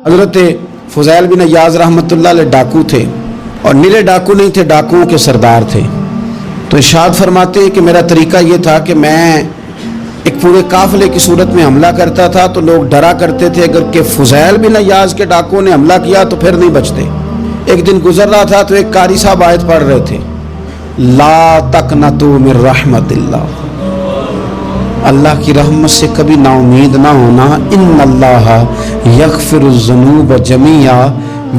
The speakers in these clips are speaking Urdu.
حضرت فضیل بن عیاض رحمۃ اللہ علیہ ڈاکو تھے، اور نیلے ڈاکو نہیں تھے، ڈاکوؤں کے سردار تھے۔ تو ارشاد فرماتے ہیں کہ میرا طریقہ یہ تھا کہ میں ایک پورے قافلے کی صورت میں حملہ کرتا تھا تو لوگ ڈرا کرتے تھے اگر کہ فضیل بن عیاض کے ڈاکوؤں نے حملہ کیا تو پھر نہیں بچتے۔ ایک دن گزر رہا تھا تو ایک قاری صاحب آیت پڑھ رہے تھے، لا تقنطوا من رحمت اللہ، اللہ کی رحمت سے کبھی نا امید نہ ہونا، ان اللہ یغفر الذنوب جمیعا،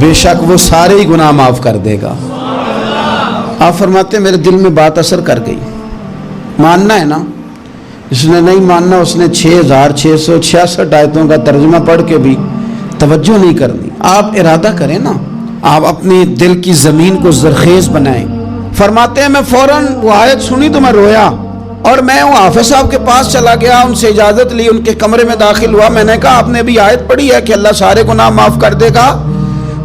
بے شک وہ سارے ہی گناہ معاف کر دے گا۔ آپ فرماتے ہیں میرے دل میں بات اثر کر گئی، ماننا ہے نا۔ جس نے نہیں ماننا اس نے 6666 آیتوں کا ترجمہ پڑھ کے بھی توجہ نہیں کرنی۔ آپ ارادہ کریں نا، آپ اپنی دل کی زمین کو زرخیز بنائیں۔ فرماتے ہیں میں فوراً وہ آیت سنی تو میں رویا، اور میں وہ حافظ صاحب کے پاس چلا گیا، ان سے اجازت لی، ان کے کمرے میں داخل ہوا۔ میں نے کہا آپ نے ابھی آیت پڑھی ہے کہ اللہ سارے گناہ معاف کر دے گا؟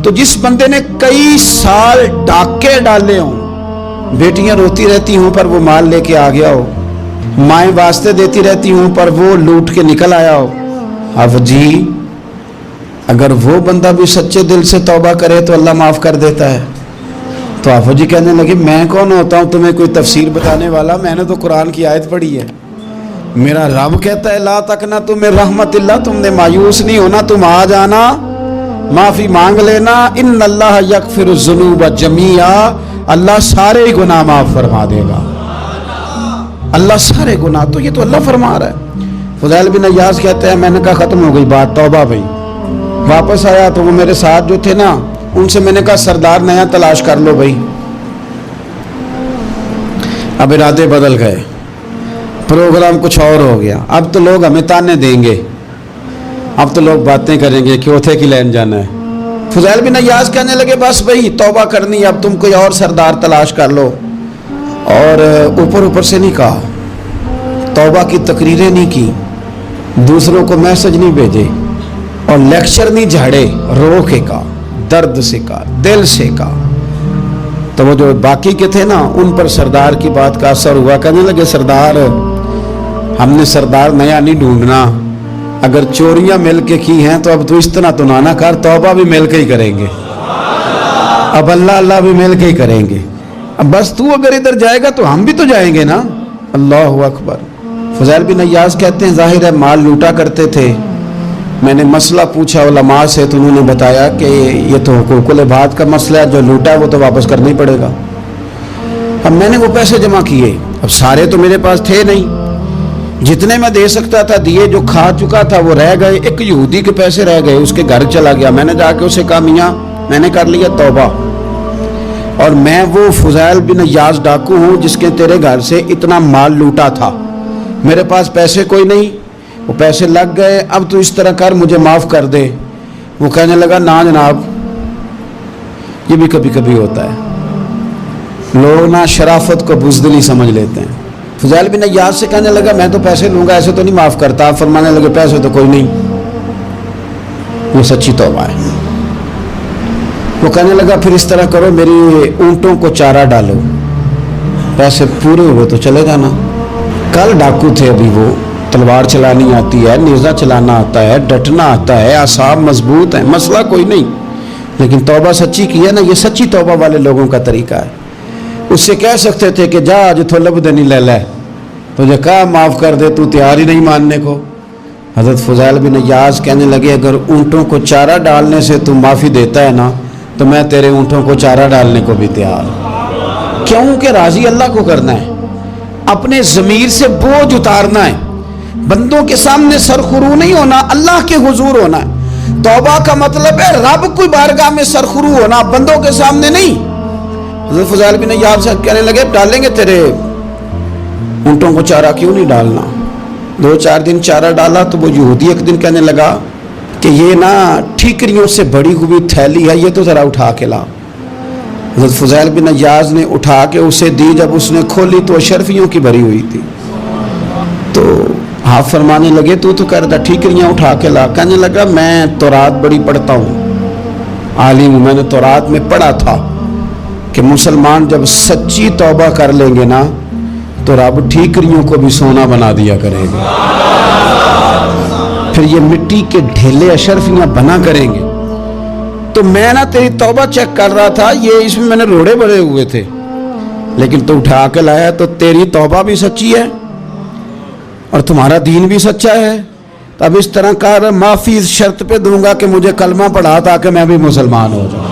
تو جس بندے نے کئی سال ڈاکے ڈالے ہوں، بیٹیاں روتی رہتی ہوں پر وہ مال لے کے آ گیا ہو، مائیں واسطے دیتی رہتی ہوں پر وہ لوٹ کے نکل آیا ہو، اب جی اگر وہ بندہ بھی سچے دل سے توبہ کرے تو اللہ معاف کر دیتا ہے۔ تو آفو جی کہنے لگے میں کون ہوتا ہوں تمہیں کوئی تفسیر بتانے والا، میں نے تو قرآن کی آیت پڑھی ہے، میرا رب کہتا ہے لا تقنطوا من رحمت اللہ، تم نے مایوس نہیں ہونا، تم آ جانا، معافی مانگ لینا، ان اللہ یغفر الذنوب جمیعا، اللہ سارے گناہ معاف فرما دے گا، اللہ سارے گناہ۔ تو یہ تو اللہ فرما رہا ہے۔ فضیل بن عیاض کہتے ہیں میں نے کہا ختم ہو گئی بات، توبہ بھائی۔ واپس آیا تو وہ میرے ساتھ جو تھے نا ان سے میں نے کہا سردار نیا تلاش کر لو بھائی۔ اب ارادے بدل گئے، پروگرام کچھ اور ہو گیا، اب تو لوگ ہمیں تانے دیں گے، اب تو لوگ باتیں کریں گے کہ اوتھے کی لین جانا ہے۔ فضیل بن عیاض کہنے لگے بس بھائی توبہ کرنی، اب تم کوئی اور سردار تلاش کر لو، اور اوپر سے نہیں کہا، توبہ کی تقریریں نہیں کی، دوسروں کو میسج نہیں بھیجے، اور لیکچر نہیں جھاڑے، رو کے کہا، درد سے کہا، دل سے کہا۔ تو وہ جو باقی کے تھے نا ان پر سردار کی بات کا اثر ہوا، کہنے لگے سردار ہم نے سردار نیا نہیں ڈھونڈنا، اگر چوریاں مل کے کی ہیں تو اب تو اس طرح تو نہ کر، توبہ بھی مل کے ہی کریں گے، اب اللہ بھی مل کے ہی کریں گے، اب بس تو اگر ادھر جائے گا تو ہم بھی تو جائیں گے نا۔ اللہ اکبر۔ فضیل بن عیاض کہتے ہیں ظاہر ہے مال لوٹا کرتے تھے، میں نے مسئلہ پوچھا علماء سے تو انہوں نے بتایا کہ یہ تو حقوق العباد کا مسئلہ ہے، جو لوٹا ہے وہ تو واپس کرنا ہی پڑے گا۔ اب میں نے وہ پیسے جمع کیے، اب سارے تو میرے پاس تھے نہیں، جتنے میں دے سکتا تھا دیے، جو کھا چکا تھا وہ رہ گئے، ایک یہودی کے پیسے رہ گئے، اس کے گھر چلا گیا، میں نے جا کے اسے کہا میاں میں نے کر لیا توبہ، اور میں وہ فضیل بن عیاض ڈاکو ہوں جس کے تیرے گھر سے اتنا مال لوٹا تھا، میرے پاس پیسے کوئی نہیں، وہ پیسے لگ گئے، اب تو اس طرح کر مجھے معاف کر دے۔ وہ کہنے لگا نا جناب، یہ بھی کبھی کبھی ہوتا ہے، لوگ نا شرافت کو بزدلی سمجھ لیتے ہیں۔ فضیل بن عیاض سے کہنے لگا میں تو پیسے لوں گا، ایسے تو نہیں معاف کرتا۔ آپ فرمانے لگے پیسے تو کوئی نہیں، وہ سچی توبہ ہے۔ وہ کہنے لگا پھر اس طرح کرو میری اونٹوں کو چارہ ڈالو، پیسے پورے ہوئے تو چلے جانا۔ کل ڈاکو تھے، ابھی وہ تلوار چلانی آتی ہے، نیزہ چلانا آتا ہے، ڈٹنا آتا ہے، اعصاب مضبوط ہیں، مسئلہ کوئی نہیں، لیکن توبہ سچی کی ہے نا، یہ سچی توبہ والے لوگوں کا طریقہ ہے۔ اس سے کہہ سکتے تھے کہ جا جتھو لب دینی لے لے، تجھے کہا معاف کر دے، تو تیار ہی نہیں ماننے کو۔ حضرت فضیل بن عیاض کہنے لگے اگر اونٹوں کو چارہ ڈالنے سے تو معافی دیتا ہے نا تو میں تیرے اونٹوں کو چارہ ڈالنے کو بھی تیار۔ کیوں کہ راضی اللہ کو کرنا ہے، اپنے ضمیر سے بوجھ اتارنا ہے، بندوں کے سامنے سرخرو نہیں ہونا، اللہ کے حضور ہونا ہے۔ توبہ کا مطلب ہے رب کوئی بارگاہ میں سرخرو ہونا، بندوں کے سامنے نہیں۔ حضرت فضیل بن عیاض سے کہنے لگے ڈالیں گے تیرے اونٹوں کو چارہ، کیوں نہیں ڈالنا۔ 2-4 دن چارہ ڈالا تو وہ یہودی ایک دن کہنے لگا کہ یہ نا ٹھیکریوں سے بڑی ہوئی تھیلی ہے، یہ تو ذرا اٹھا کے لا۔ حضرت فضیل بن عیاض نے اٹھا کے اسے دی، جب اس نے کھولی تو اشرفیوں کی بھری ہوئی تھی۔ تو آپ فرمانے لگے تو کہہ رہا تھا ٹھیکریاں اٹھا کے لا۔ کہنے لگا میں تورات بڑی پڑھتا ہوں، عالم ہوں، میں نے تورات میں پڑھا تھا کہ مسلمان جب سچی توبہ کر لیں گے نا تو رب ٹھیکریوں کو بھی سونا بنا دیا کرے گا، پھر یہ مٹی کے ڈھیلے اشرفیاں بنا کریں گے، تو میں نا تیری توبہ چیک کر رہا تھا, یہ اس میں نے روڑے بڑے ہوئے تھے, لیکن تو اٹھا کے لایا, تو تیری توبہ بھی سچی ہے اور تمہارا دین بھی سچا ہے. تو اب اس طرح کا معافی اس شرط پہ دوں گا کہ مجھے کلمہ پڑھا تاکہ میں بھی مسلمان ہو جاؤں.